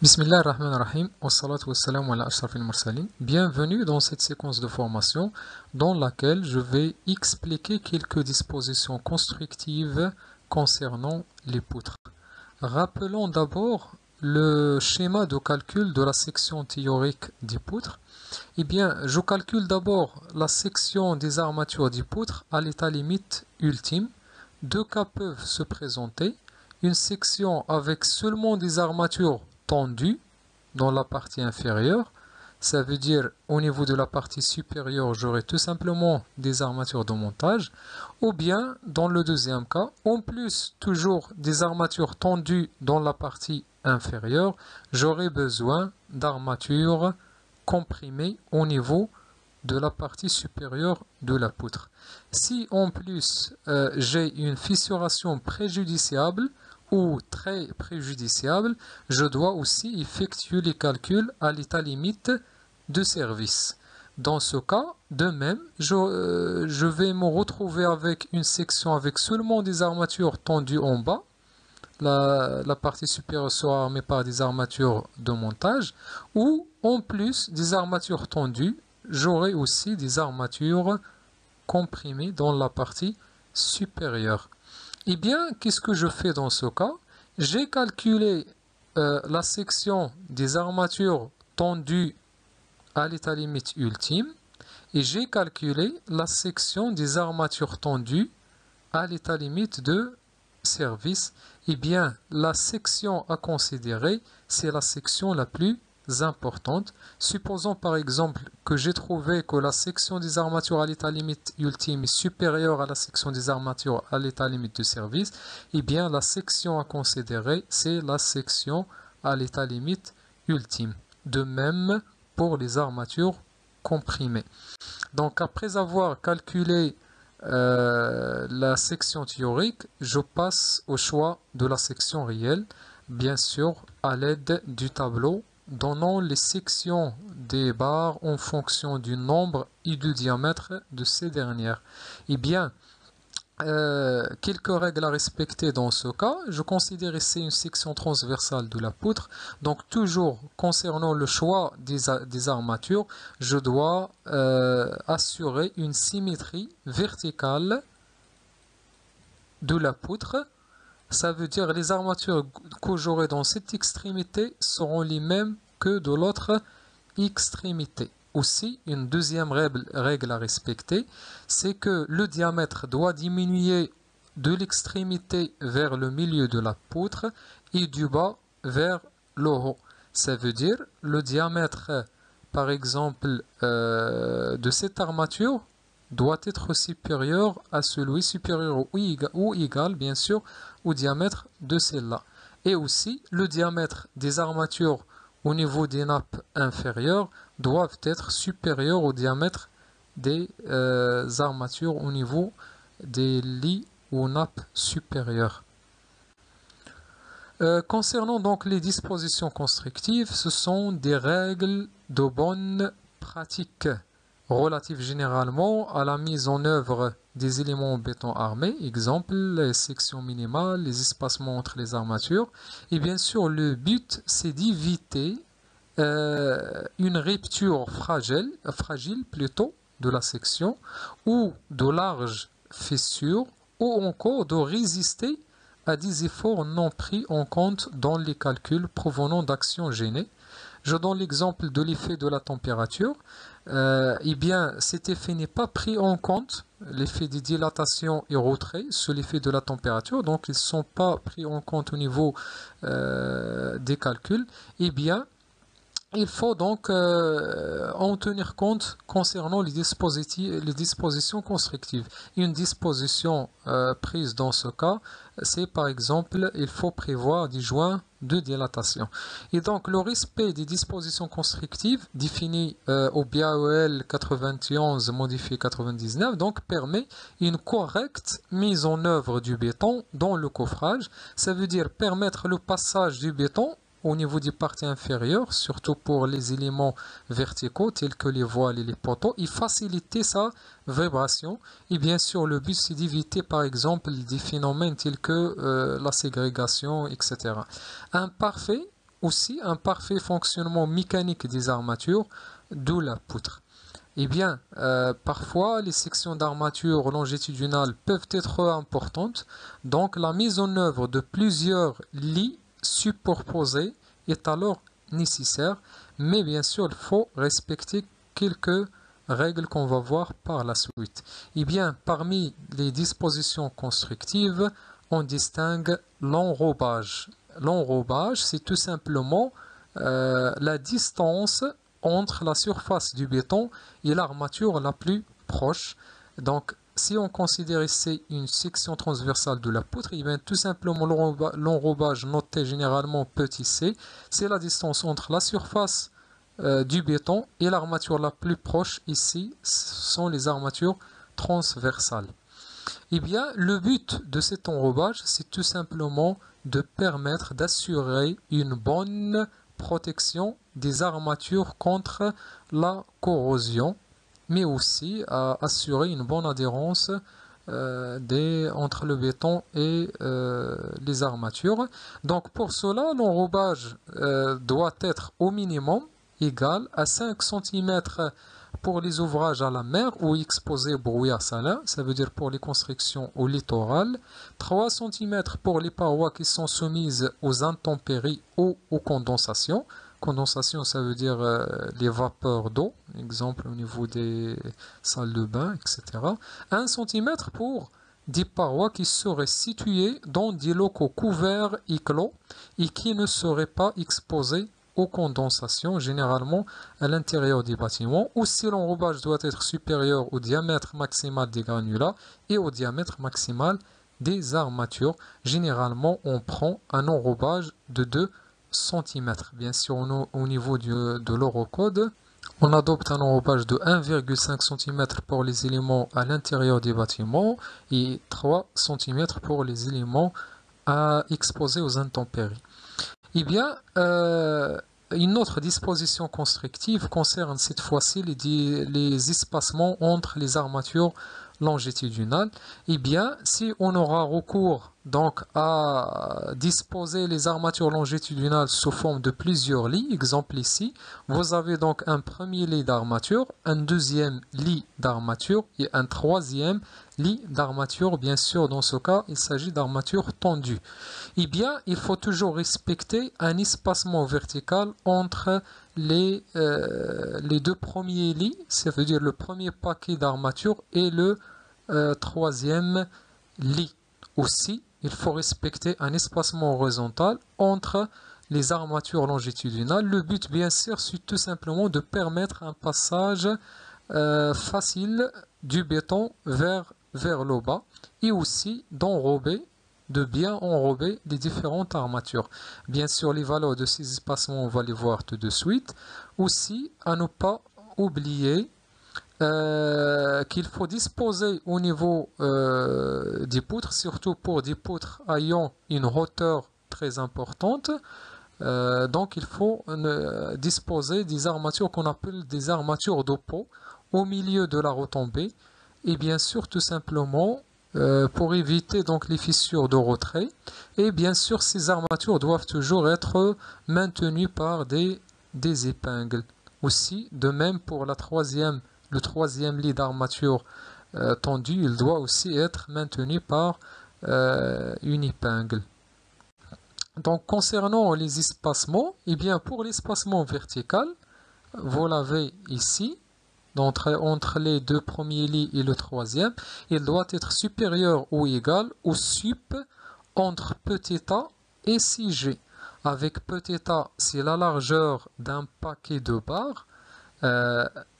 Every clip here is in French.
Bismillah ar-Rahman ar-Rahim, wa salatu wa salam ala ashrafil mursalin. Bienvenue dans cette séquence de formation dans laquelle je vais expliquer quelques dispositions constructives concernant les poutres. Rappelons d'abord le schéma de calcul de la section théorique des poutres. Eh bien, je calcule d'abord la section des armatures des poutres à l'état limite ultime. Deux cas peuvent se présenter. Une section avec seulement des armatures tendues dans la partie inférieure. Ça veut dire au niveau de la partie supérieure, j'aurai tout simplement des armatures de montage. Ou bien, dans le deuxième cas, en plus toujours des armatures tendues dans la partie inférieure, j'aurai besoin d'armatures comprimées au niveau de la partie supérieure de la poutre. Si en plus j'ai une fissuration préjudiciable ou très préjudiciable, je dois aussi effectuer les calculs à l'état limite de service. Dans ce cas, de même, je vais me retrouver avec une section avec seulement des armatures tendues en bas. La partie supérieure sera armée par des armatures de montage, ou en plus des armatures tendues, j'aurai aussi des armatures comprimées dans la partie supérieure. Eh bien, qu'est-ce que je fais dans ce cas? J'ai calculé la section des armatures tendues à l'état limite ultime et j'ai calculé la section des armatures tendues à l'état limite de service. Eh bien, la section à considérer, c'est la section la plus importante. Supposons par exemple que j'ai trouvé que la section des armatures à l'état limite ultime est supérieure à la section des armatures à l'état limite de service. Eh bien, la section à considérer, c'est la section à l'état limite ultime. De même pour les armatures comprimées. Donc, après avoir calculé la section théorique, je passe au choix de la section réelle, bien sûr à l'aide du tableau, donnant les sections des barres en fonction du nombre et du diamètre de ces dernières. Eh bien, quelques règles à respecter dans ce cas. Je considère ici une section transversale de la poutre. Donc toujours concernant le choix des armatures, je dois assurer une symétrie verticale de la poutre. Ça veut dire les armatures que j'aurai dans cette extrémité seront les mêmes que de l'autre extrémité. Aussi, une deuxième règle à respecter, c'est que le diamètre doit diminuer de l'extrémité vers le milieu de la poutre et du bas vers le haut. Ça veut dire le diamètre, par exemple, de cette armature doit être supérieur à celui supérieur ou égal, bien sûr, au diamètre de celle-là. Et aussi, le diamètre des armatures au niveau des nappes inférieures doivent être supérieurs au diamètre des armatures au niveau des lits ou nappes supérieures. Concernant donc les dispositions constructives, ce sont des règles de bonne pratique relatives généralement à la mise en œuvre des éléments en béton armé, exemple les sections minimales, les espacements entre les armatures. Et bien sûr, le but, c'est d'éviter une rupture fragile plutôt de la section, ou de larges fissures, ou encore de résister à des efforts non pris en compte dans les calculs provenant d'actions gênées. Je donne l'exemple de l'effet de la température. Eh bien, cet effet n'est pas pris en compte, l'effet de dilatation et retrait sur l'effet de la température, donc ils ne sont pas pris en compte au niveau des calculs. Eh bien, il faut donc en tenir compte concernant les dispositions constructives. Une disposition prise dans ce cas, c'est par exemple, il faut prévoir des joints de dilatation. Et donc, le respect des dispositions constructives définies au BAEL 91 modifié 99 donc, permet une correcte mise en œuvre du béton dans le coffrage. Ça veut dire permettre le passage du béton au niveau des parties inférieures, surtout pour les éléments verticaux tels que les voiles et les poteaux, et faciliter sa vibration. Et bien sûr, le but c'est d'éviter par exemple des phénomènes tels que la ségrégation, etc. Un parfait aussi un parfait fonctionnement mécanique des armatures, d'où la poutre. Eh bien, parfois, les sections d'armature longitudinales peuvent être importantes, donc la mise en œuvre de plusieurs lits superposés est alors nécessaire, mais bien sûr, il faut respecter quelques règles qu'on va voir par la suite. Eh bien, parmi les dispositions constructives, on distingue l'enrobage. L'enrobage, c'est tout simplement la distance entre la surface du béton et l'armature la plus proche. Donc, si on considère ici une section transversale de la poutre, et bien tout simplement l'enrobage noté généralement petit c, c'est la distance entre la surface du béton et l'armature la plus proche. Ici, ce sont les armatures transversales. Eh bien, le but de cet enrobage, c'est tout simplement de permettre d'assurer une bonne protection des armatures contre la corrosion, mais aussi à assurer une bonne adhérence entre le béton et les armatures. Donc pour cela, l'enrobage doit être au minimum égal à 5 cm pour les ouvrages à la mer ou exposés au brouillard salin, ça veut dire pour les constructions au littoral, 3 cm pour les parois qui sont soumises aux intempéries ou aux condensations. Condensation, ça veut dire les vapeurs d'eau, exemple au niveau des salles de bain, etc. 1 cm pour des parois qui seraient situées dans des locaux couverts et clos et qui ne seraient pas exposés aux condensations, généralement à l'intérieur des bâtiments, ou si l'enrobage doit être supérieur au diamètre maximal des granulats et au diamètre maximal des armatures. Généralement, on prend un enrobage de 2 cm. Bien sûr, au niveau de l'Eurocode, on adopte un enrobage de 1,5 cm pour les éléments à l'intérieur des bâtiments et 3 cm pour les éléments exposés aux intempéries. Eh bien, une autre disposition constructive concerne cette fois-ci les espacements entre les armatures longitudinales. Eh bien, si on aura recours donc à disposer les armatures longitudinales sous forme de plusieurs lits, exemple ici, vous avez donc un premier lit d'armature, un deuxième lit d'armature et un troisième lit d'armature. Bien sûr, dans ce cas, il s'agit d'armature tendue. Eh bien, il faut toujours respecter un espacement vertical entre les deux premiers lits, ça veut dire le premier paquet d'armature et le troisième lit. Aussi, il faut respecter un espacement horizontal entre les armatures longitudinales. Le but, bien sûr, c'est tout simplement de permettre un passage facile du béton vers le bas et aussi d'enrober, de bien enrober les différentes armatures. Bien sûr, les valeurs de ces espacements, on va les voir tout de suite. Aussi, à ne pas oublier qu'il faut disposer au niveau des poutres, surtout pour des poutres ayant une hauteur très importante. Donc il faut disposer des armatures qu'on appelle des armatures de peau au milieu de la retombée. Et bien sûr, tout simplement, pour éviter donc les fissures de retrait. Et bien sûr, ces armatures doivent toujours être maintenues par des épingles. Aussi, de même pour le troisième lit d'armature tendue, il doit aussi être maintenu par une épingle. Donc concernant les espacements, eh bien pour l'espacement vertical, vous l'avez ici, entre les deux premiers lits et le troisième, il doit être supérieur ou égal au sup entre petit a et 6G. Avec petit a, c'est la largeur d'un paquet de barres.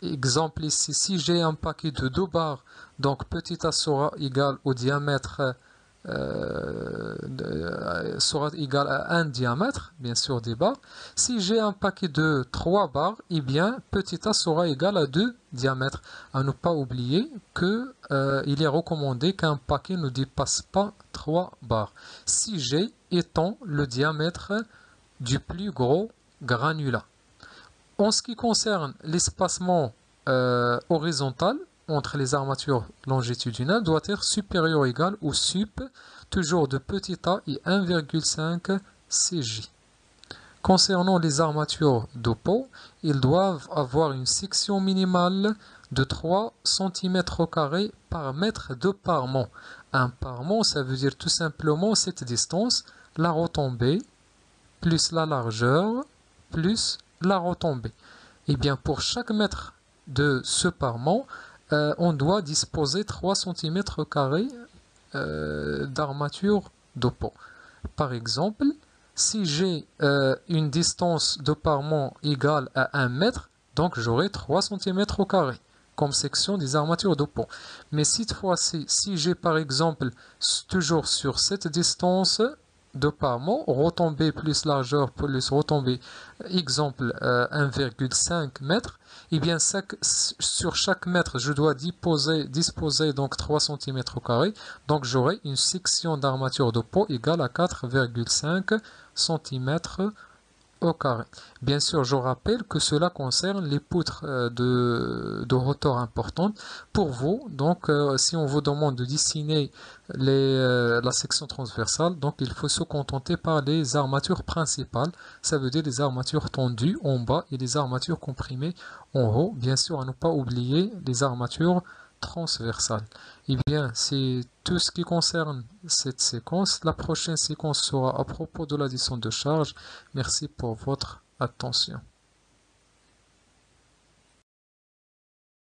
Exemple ici, si j'ai un paquet de 2 barres, donc petit a sera égal au diamètre sera égal à 1 diamètre, bien sûr, des barres. Si j'ai un paquet de 3 barres, eh bien, petit a sera égal à 2 diamètres. À ne pas oublier que il est recommandé qu'un paquet ne dépasse pas 3 barres. Si j'ai étant le diamètre du plus gros granulat. En ce qui concerne l'espacement horizontal entre les armatures longitudinales doit être supérieur ou égal au sup, toujours de petit a et 1,5 cj. Concernant les armatures de peau, ils doivent avoir une section minimale de 3 cm² par mètre de parement. Un parement, ça veut dire tout simplement cette distance, la retombée, plus la largeur, plus la retombée. Et bien pour chaque mètre de ce parement, on doit disposer 3 cm² d'armature de peau. Par exemple, si j'ai une distance de parement égale à 1 mètre, donc j'aurai 3 cm² comme section des armatures de peau. Mais cette fois-ci, si j'ai par exemple toujours sur cette distance de parement, retombée plus largeur plus retombée, exemple 1,5 mètre, et bien sur chaque mètre, je dois disposer donc 3 cm², donc j'aurai une section d'armature de peau égale à 4,5 cm². Bien sûr, je rappelle que cela concerne les poutres de hauteur importante. Pour vous, donc, si on vous demande de dessiner la section transversale, donc il faut se contenter par les armatures principales. Ça veut dire les armatures tendues en bas et les armatures comprimées en haut. Bien sûr, à ne pas oublier les armatures transversales. Eh bien, c'est tout ce qui concerne cette séquence. La prochaine séquence sera à propos de l'addition de charges. Merci pour votre attention.